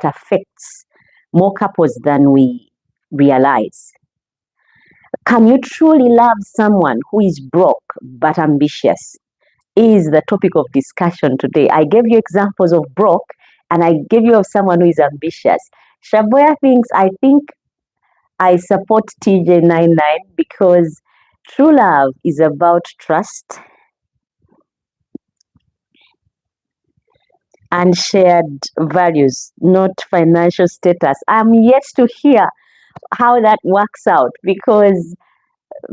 affects more couples than we realize. Can you truly love someone who is broke but ambitious? Is the topic of discussion today. I gave you examples of broke and I gave you of someone who is ambitious. Shaboya thinks, I think I support TJ99 because true love is about trust and shared values, not financial status. I'm yet to hear how that works out because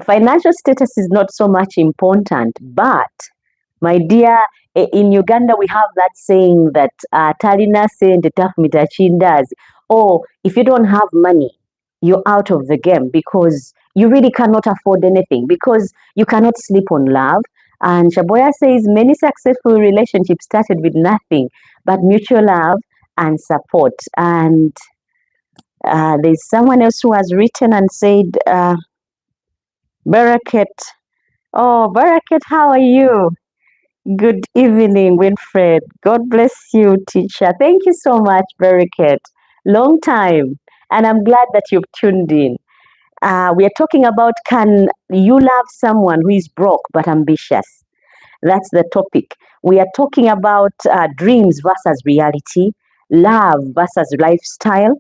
financial status is not so much important. But, my dear, in Uganda, we have that saying that talina sente tafumita chindazi. Or if you don't have money, you're out of the game because you really cannot afford anything, because you cannot sleep on love. And Shaboya says many successful relationships started with nothing but mutual love and support. And there's someone else who has written and said, Barakat. Oh, Barakat, how are you? Good evening, Winfred. God bless you, teacher. Thank you so much, Barakat. Long time. And I'm glad that you've tuned in. We are talking about, can you love someone who is broke but ambitious? That's the topic. We are talking about dreams versus reality, love versus lifestyle,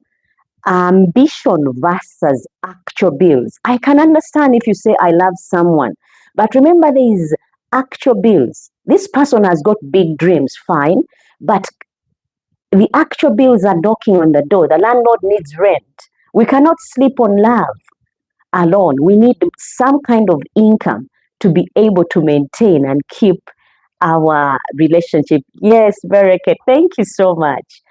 ambition versus actual bills. I can understand if you say, I love someone, but remember there is actual bills. This person has got big dreams, fine, but the actual bills are knocking on the door. The landlord needs rent. We cannot sleep on love alone. We need some kind of income to be able to maintain and keep our relationship. Yes, Bereket, thank you so much.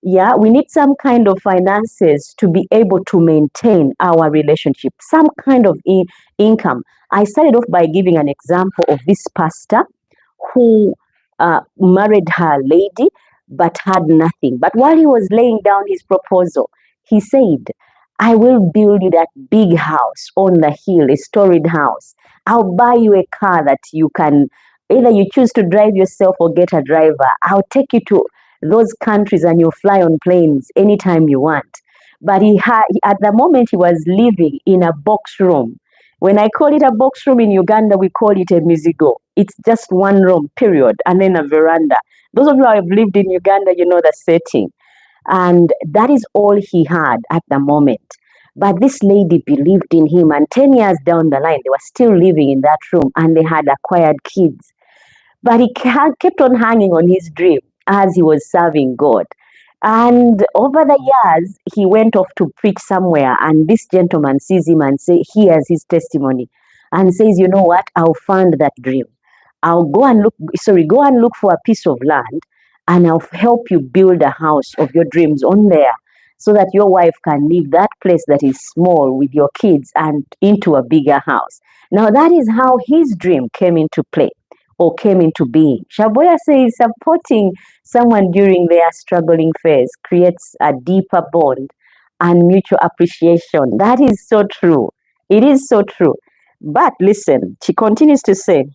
Yeah, we need some kind of finances to be able to maintain our relationship, some kind of income. I started off by giving an example of this pastor who married her lady but had nothing. But while he was laying down his proposal, he said, I will build you that big house on the hill, a storied house. I'll buy you a car that you can, either you choose to drive yourself or get a driver. I'll take you to those countries and you'll fly on planes anytime you want. But at the moment he was living in a box room. When I call it a box room in Uganda, we call it a mizigo. It's just one room, period, and then a veranda. Those of you who have lived in Uganda, you know the setting. And that is all he had at the moment. But this lady believed in him, and 10 years down the line, they were still living in that room and they had acquired kids. But he kept on hanging on his dream as he was serving God. And over the years, he went off to preach somewhere, and this gentleman sees him and hears his testimony and says, you know what, I'll fund that dream. I'll go and look for a piece of land and I'll help you build a house of your dreams on there so that your wife can leave that place that is small with your kids and into a bigger house. Now that is how his dream came into play or came into being. Shaboya says supporting someone during their struggling phase creates a deeper bond and mutual appreciation. That is so true. It is so true. But listen, she continues to say,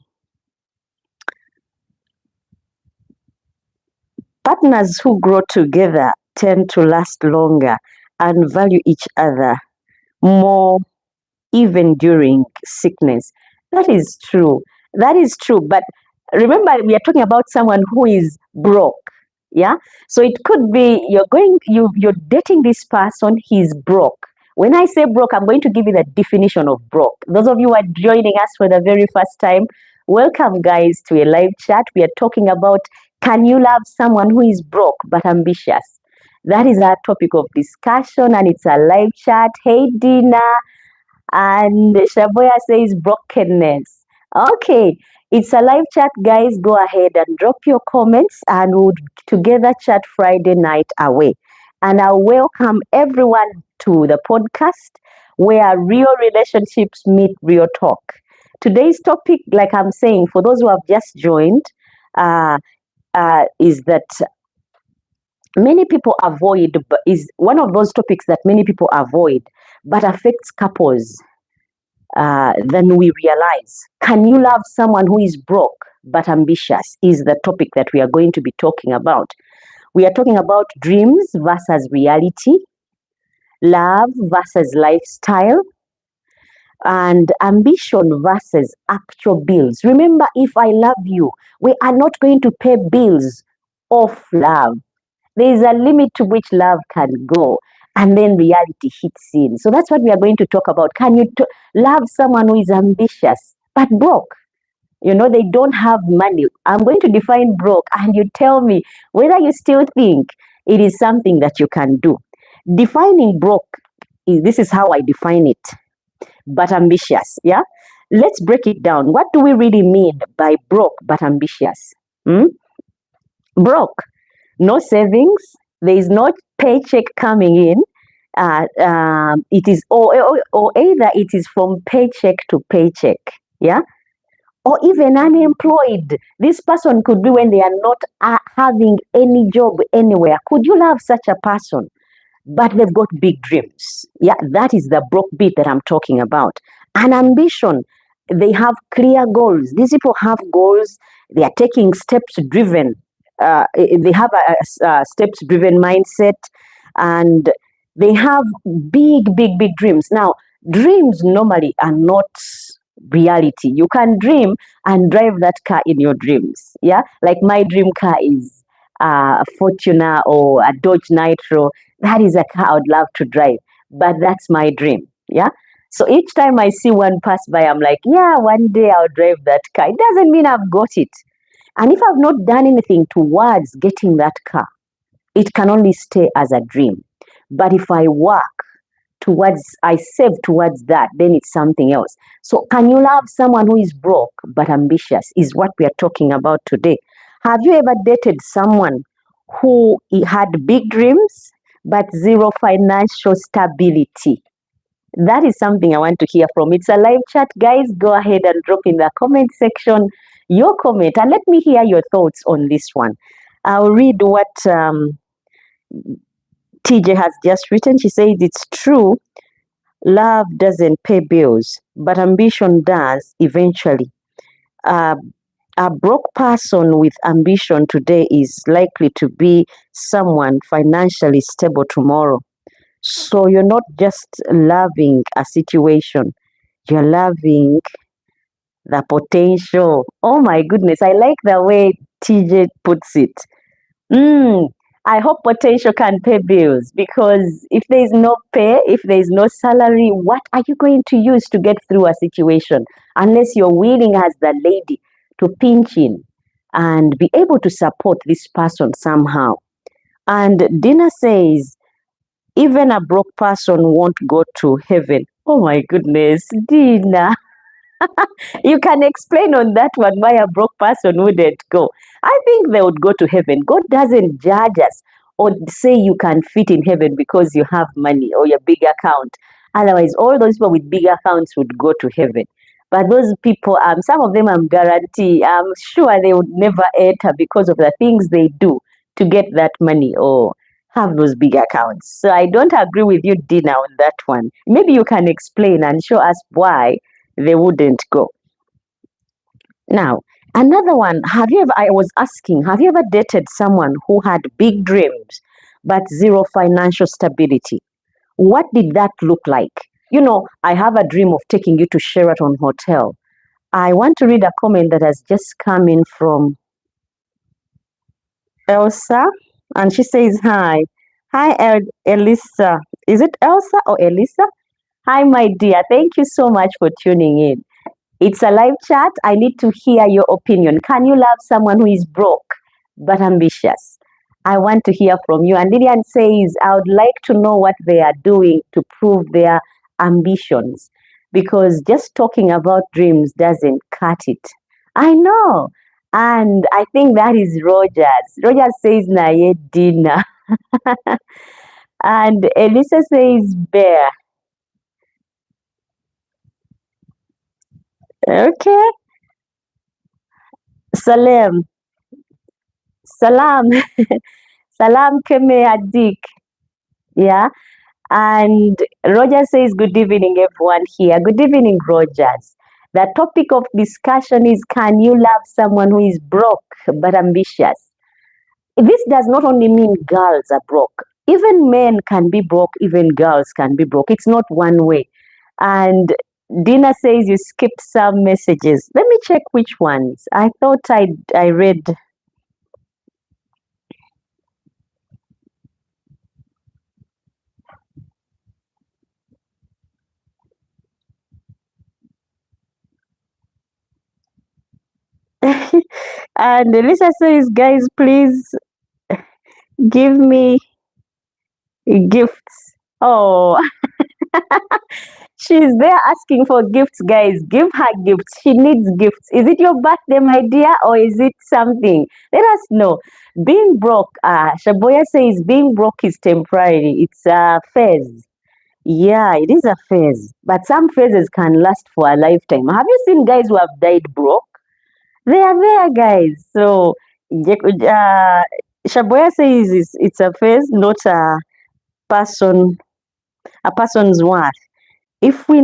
partners who grow together tend to last longer and value each other more, even during sickness. That is true. That is true. But remember, we are talking about someone who is broke. Yeah. So it could be you're dating this person, he's broke. When I say broke, I'm going to give you the definition of broke. Those of you who are joining us for the very first time, welcome guys to a live chat. We are talking about, can you love someone who is broke but ambitious? That is our topic of discussion, and it's a live chat. Hey, Dina. And Shaboya says brokenness. Okay, it's a live chat, guys. Go ahead and drop your comments and we'll together chat Friday night away. And I'll welcome everyone to the podcast where real relationships meet real talk. Today's topic, like I'm saying, for those who have just joined, is that many people avoid, is one of those topics that many people avoid, but affects couples than we realize. Can you love someone who is broke but ambitious is the topic that we are going to be talking about. We are talking about dreams versus reality, love versus lifestyle, and ambition versus actual bills. Remember, if I love you, we are not going to pay bills off love. There is a limit to which love can go, and then reality hits in. So that's what we are going to talk about. Can you love someone who is ambitious but broke? You know, they don't have money. I'm going to define broke, and you tell me whether you still think it is something that you can do. Defining broke, this is how I define it, but ambitious. Yeah? Let's break it down. What do we really mean by broke but ambitious? Hmm? Broke, no savings, there is no paycheck coming in. It is or either it is from paycheck to paycheck. Yeah? Or even unemployed. This person could be when they are not having any job anywhere. Could you love such a person? But they've got big dreams. Yeah, that is the broke bit that I'm talking about. An ambition. They have clear goals. These people have goals. They are taking steps driven. They have a steps driven mindset, and they have big dreams. Now, dreams normally are not reality. You can dream and drive that car in your dreams. Yeah, like my dream car is a Fortuner or a Dodge Nitro. That is a car I would love to drive, but that's my dream. Yeah. So each time I see one pass by, I'm like, yeah, one day I'll drive that car. It doesn't mean I've got it. And if I've not done anything towards getting that car, it can only stay as a dream. But if I work towards, I save towards that, then it's something else. So can you love someone who is broke but ambitious is what we are talking about today. Have you ever dated someone who had big dreams but zero financial stability? That is something I want to hear from. It's a live chat, guys. Go ahead and drop in the comment section your comment and let me hear your thoughts on this one. I'll read what TJ has just written. She says it's true, love doesn't pay bills, but ambition does eventually. A broke person with ambition today is likely to be someone financially stable tomorrow. So you're not just loving a situation, you're loving the potential. Oh my goodness, I like the way TJ puts it. I hope potential can pay bills, because if there is no pay, if there is no salary, what are you going to use to get through a situation? Unless you're willing as the lady to pinch in and be able to support this person somehow. And Dina says, even a broke person won't go to heaven. Oh my goodness, Dina. You can explain on that one why a broke person wouldn't go. I think they would go to heaven. God doesn't judge us or say you can fit in heaven because you have money or your big account. Otherwise, all those people with big accounts would go to heaven. But those people, some of them I'm sure they would never enter because of the things they do to get that money or have those big accounts. So I don't agree with you, Dina, on that one. Maybe you can explain and show us why they wouldn't go. Now, another one, I was asking, have you ever dated someone who had big dreams but zero financial stability? What did that look like? You know, I have a dream of taking you to Sheraton Hotel. I want to read a comment that has just come in from Elsa, and she says, hi. Hi, Elisa. Is it Elsa or Elisa? Hi, my dear. Thank you so much for tuning in. It's a live chat. I need to hear your opinion. Can you love someone who is broke but ambitious? I want to hear from you. And Lillian says, I would like to know what they are doing to prove their ambitions, because just talking about dreams doesn't cut it. I know. And I think that is Rogers. Rogers says, Naye Dina. And Elisa says, Bear. Okay. Salam. Salam. Salam Keme Adik. Yeah. And Roger says, good evening, everyone here. Good evening, Rogers. The topic of discussion is, can you love someone who is broke but ambitious? this does not only mean girls are broke. Even men can be broke, even girls can be broke. It's not one way. And Dina says you skipped some messages. Let me check which ones. I thought I read. And Elisa says, guys, please give me gifts. Oh, she's there asking for gifts, guys. Give her gifts. She needs gifts. Is it your birthday, my dear, or is it something? Let us know. Being broke, Shaboya says being broke is temporary. It's a phase. Yeah, it is a phase. But some phases can last for a lifetime. Have you seen guys who have died broke? They are there, guys. So, Shaboya says it's a phase, not person, a person's worth. If we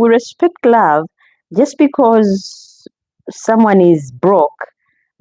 respect love, just because someone is broke